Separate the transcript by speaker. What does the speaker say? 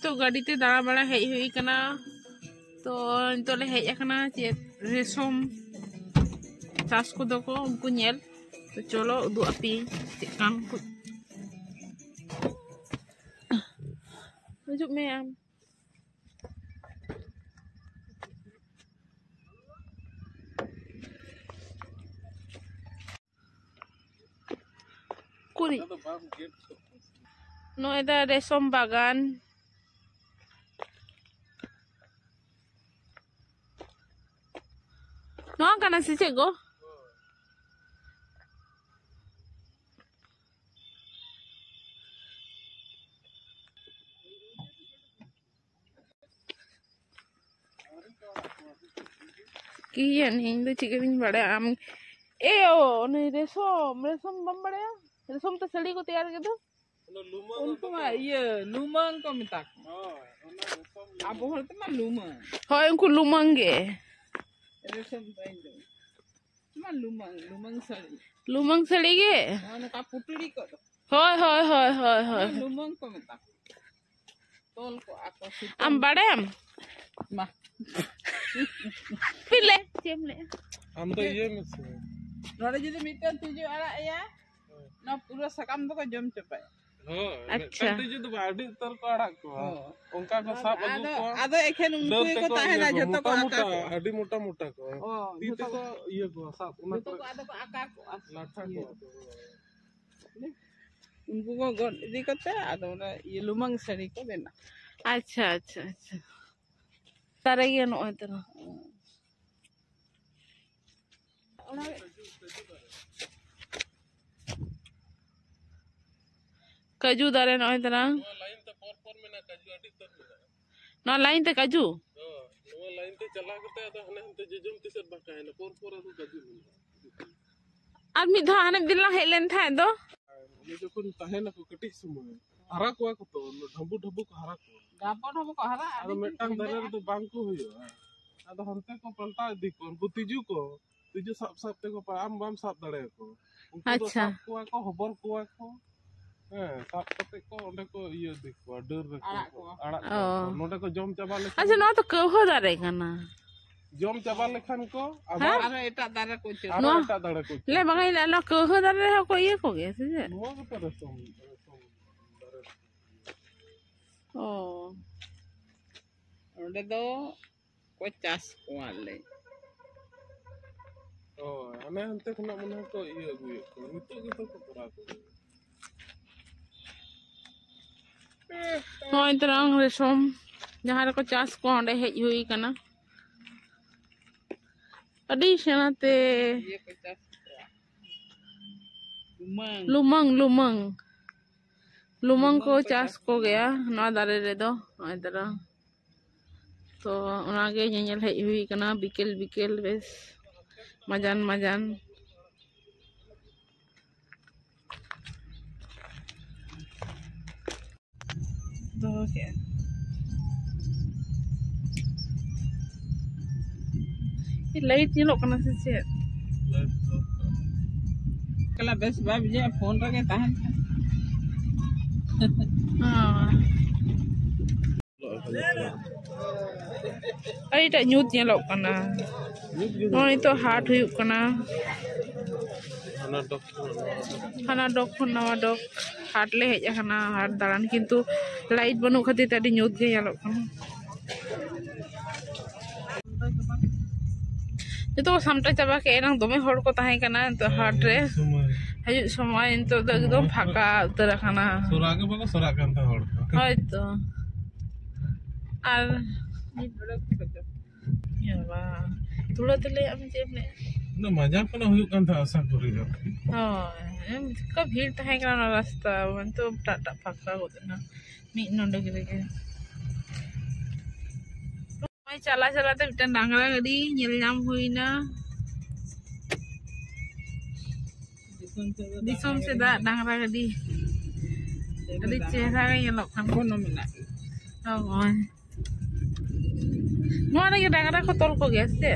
Speaker 1: तो गाड़ी ते दाड़ा बड़ा हेज हुई कना तो नितो ले हेज कना चेत रेशम चास को दो को उनको नेल तो चलो उदु अपी चेकान को हिजुग मे आम कुरी no ada resom bagan no kana si cego kian ini tuh cik bin bade am nih resom bam bade resom tuh seli ko tiar gitu
Speaker 2: उनको ये लुमंग को मिताक अब बोलते ना लुमंग
Speaker 1: होय उनको लुमंगे
Speaker 2: रेशम पाइंदो ना
Speaker 1: लुमंग सड़ी गे
Speaker 2: ना का पुटड़ी को
Speaker 1: होय
Speaker 2: लुमंग को मिताक तोल को आको
Speaker 1: am badem
Speaker 2: मा
Speaker 1: pile cemle
Speaker 3: am तो ये में से
Speaker 2: नोड़े जदि मिटन तुजो आड़ा या ना पूरा सकम तो को जम चपाय
Speaker 1: अच्छा
Speaker 3: तुझे तो बाडी तर को आड़ा को उनका को साब अगु को
Speaker 2: आदो एखेन उनको को ताहेना जतो को आका को
Speaker 3: अडी मोटा मोटा को तीते को ये को साब उना
Speaker 2: तो आदो को आका को
Speaker 3: लाठा को
Speaker 2: उनको को गन इदी करते आदो ना ये लुमंग सड़ी को देना
Speaker 1: अच्छा तारे ये नो इतना काजू दारे नो इतना
Speaker 3: लाइन तो पर में ना काजू अडी तर
Speaker 1: ना लाइन ते काजू
Speaker 3: नो लाइन ते चला करते तो हने हनते जजम तिसर बाका है ना पर तो काजू
Speaker 1: और मिधा हने बिल्ला हेलेन था दो
Speaker 3: ये जो कोन ताहे ना को कटी समय हरा को तो ढबु ढबु को हरा को
Speaker 2: ढबु को हरा
Speaker 3: आरो मेटांग दारे तो बांग को होयो आदो हनते को पलटा दी को उनको तिजू साब ते को आम बाम साब दड़े को उनको
Speaker 1: अच्छा
Speaker 3: को हबर को साब कते को ओंडे को ये देखो डर रे को आड़ा नोडे को जम चाबा ले
Speaker 1: अच्छा नो तो कहो दारे कना
Speaker 3: जम चाबा लेखान को
Speaker 2: आरो एटा दारे को
Speaker 3: एटा दारे को
Speaker 1: ले बगाई ला कहो दारे को ये को गे से
Speaker 3: नो को तो रसम
Speaker 2: ओ ओंडे दो को चास को आले
Speaker 3: ओ अने हनते खना मन को ये अगुए को नितो को करा को
Speaker 1: no terang resom jahar ko chas ko onde hej hui kana adi senate
Speaker 2: ये को Chas
Speaker 1: lumang ko chas ko gaya no dare re do no terang to ona ge nyel hej hui kana bikel bes majan
Speaker 2: okay
Speaker 1: ये light nyelok kana se se
Speaker 2: कला बेस बाब जे phone रगे ताहन
Speaker 1: ai ta nyut nyelok kana no itu hard huyuk kana hana dok nawa dok hard le hej kana hard daran kintu light banu khati tadi nyut ge nyelok kana itu sampai coba ke enang dome hor ko tahe kana to hard re hajut somoy into ekdom phaka utara kana
Speaker 3: सोरागे बको Zorah kan ta hor
Speaker 1: hoyto ar ya ba tulo tele am jemne
Speaker 3: ना मजा कोना हुयु kan ta asa kori ga
Speaker 1: का भीड़ ताहे kana रास्ता मन तो टाटा फाका होतना मी नोंडे गे मैं चला ते मिटन डांगरा गाड़ी नेल नाम हुईना दिसोम से दा डांगरा गाड़ी adi चेहरा ga nyelok kan
Speaker 2: kono mina
Speaker 1: oh no ada yang Dangra ko tol ko ge se